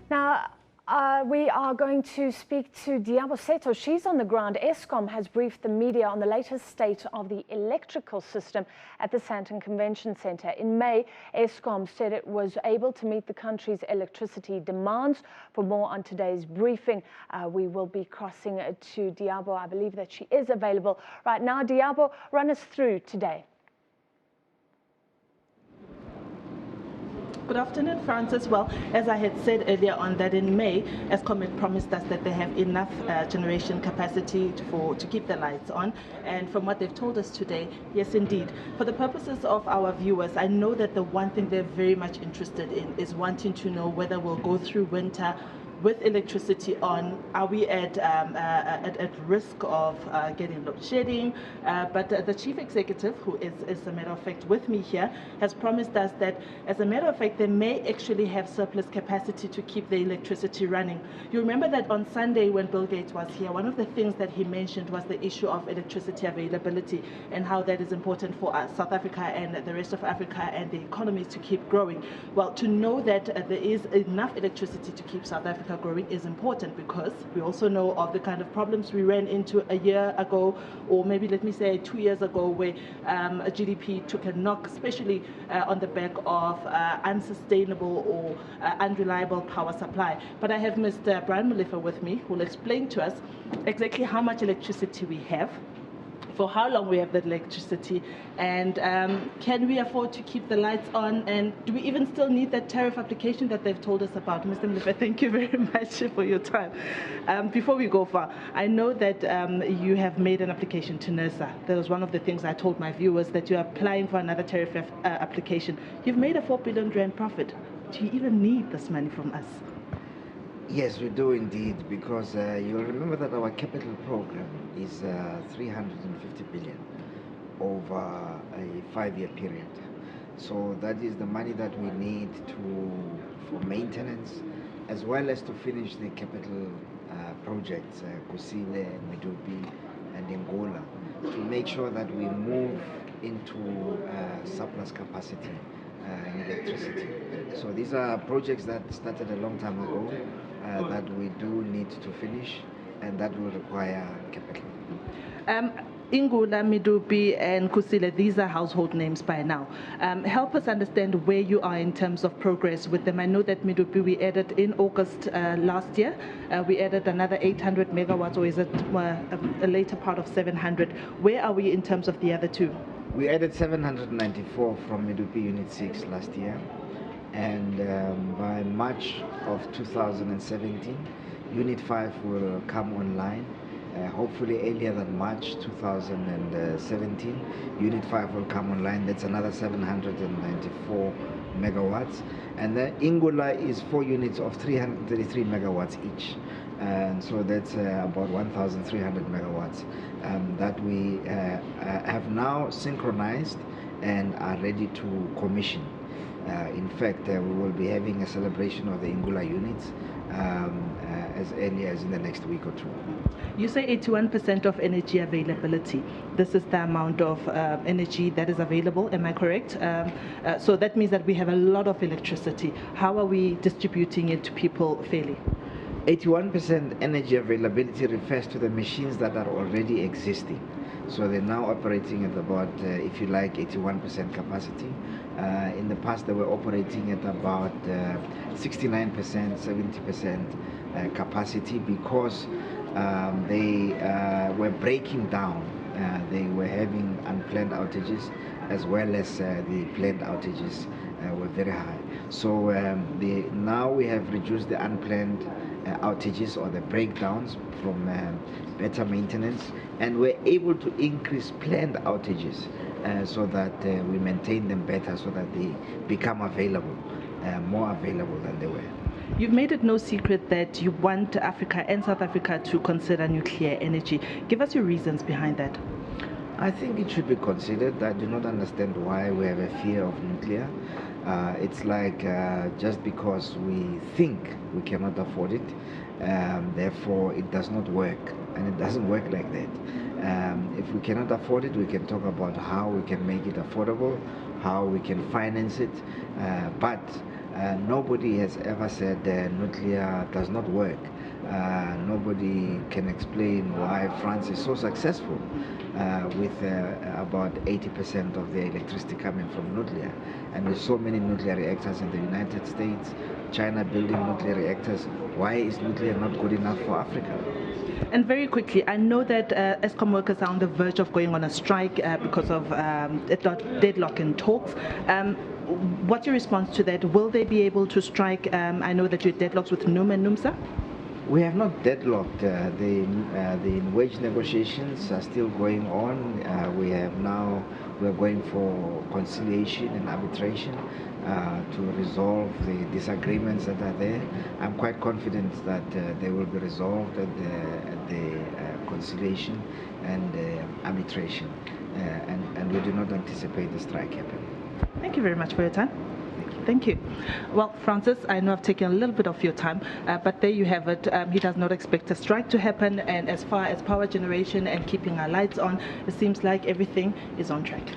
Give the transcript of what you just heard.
Now, we are going to speak to Diabo Seto. She's on the ground. Eskom has briefed the media on the latest state of the electrical system at the Sandton Convention Centre. In May, Eskom said it was able to meet the country's electricity demands. For more on today's briefing, we will be crossing to Diabo. I believe that she is available right now. Diabo, run us through today. Good afternoon, Francis. Well, as I had said earlier on, that in May, Eskom had promised us that they have enough generation capacity to keep the lights on. And from what they've told us today, yes, indeed. For the purposes of our viewers, I know that the one thing they're very much interested in is wanting to know whether we'll go through winter with electricity on. Are we at risk of getting load shedding? But the chief executive, who is, as a matter of fact, with me here, has promised us that, as a matter of fact, they may actually have surplus capacity to keep the electricity running. You remember that on Sunday when Bill Gates was here, one of the things that he mentioned was the issue of electricity availability and how that is important for us, South Africa and the rest of Africa and the economies to keep growing. Well, to know that there is enough electricity to keep South Africa growing is important, because we also know of the kind of problems we ran into a year ago, or maybe let me say 2 years ago, where a GDP took a knock, especially on the back of unsustainable or unreliable power supply. But I have Mr. Brian Molefe with me, who will explain to us exactly how much electricity we have, for how long we have that electricity, and can we afford to keep the lights on, and do we even still need that tariff application that they've told us about? Mr. Molefe, thank you very much for your time. Before we go far, I know that you have made an application to NERSA. That was one of the things I told my viewers, that you're applying for another tariff application. You've made a 4 billion rand profit. Do you even need this money from us? Yes, we do indeed, because you'll remember that our capital program is 350 billion over a 5-year period. So that is the money that we need for maintenance, as well as to finish the capital projects, Kusile, Medupi, and Angola, to make sure that we move into surplus capacity in electricity. So these are projects that started a long time ago, that we do need to finish, and that will require capital. Ingula, Medupi, and Kusile, these are household names by now. Help us understand where you are in terms of progress with them. I know that Medupi, we added in August last year, we added another 800 megawatts, or is it a later part of 700? Where are we in terms of the other two? We added 794 from Medupi Unit 6 last year, and by March of 2017, Unit 5 will come online. Hopefully earlier than March 2017, Unit 5 will come online. That's another 794 megawatts. And then Ingula is 4 units of 333 megawatts each. And so that's about 1,300 megawatts that we have now synchronized and are ready to commission. In fact, we will be having a celebration of the Ingula units as early as in the next week or two. You say 81% of energy availability. This is the amount of energy that is available, am I correct? So that means that we have a lot of electricity. How are we distributing it to people fairly? 81% energy availability refers to the machines that are already existing. So they're now operating at about, if you like, 81% capacity. In the past, they were operating at about 69%, 70% capacity, because they were breaking down. They were having unplanned outages, as well as the planned outages were very high. So now we have reduced the unplanned outages, or the breakdowns, from better maintenance, and we're able to increase planned outages so that we maintain them better, so that they become available, more available than they were. You've made it no secret that you want Africa and South Africa to consider nuclear energy. Give us your reasons behind that. I think it should be considered. I do not understand why we have a fear of nuclear. It's like just because we think we cannot afford it, therefore it does not work, and it doesn't work like that. If we cannot afford it, we can talk about how we can make it affordable, how we can finance it, but Nobody has ever said nuclear does not work. Nobody can explain why France is so successful with about 80% of their electricity coming from nuclear. And with so many nuclear reactors in the United States, China building nuclear reactors, why is nuclear not good enough for Africa? And very quickly, I know that Eskom workers are on the verge of going on a strike because of deadlock in talks. What's your response to that? Will they be able to strike? I know that you're deadlocked with NUM and NUMSA. We have not deadlocked. The wage negotiations are still going on. We're going for conciliation and arbitration to resolve the disagreements that are there. I'm quite confident that they will be resolved at the conciliation and arbitration, and we do not anticipate the strike happening. Thank you very much for your time. Thank you. Well, Francis, I know I've taken a little bit of your time, but there you have it. He does not expect a strike to happen, and as far as power generation and keeping our lights on, it seems like everything is on track.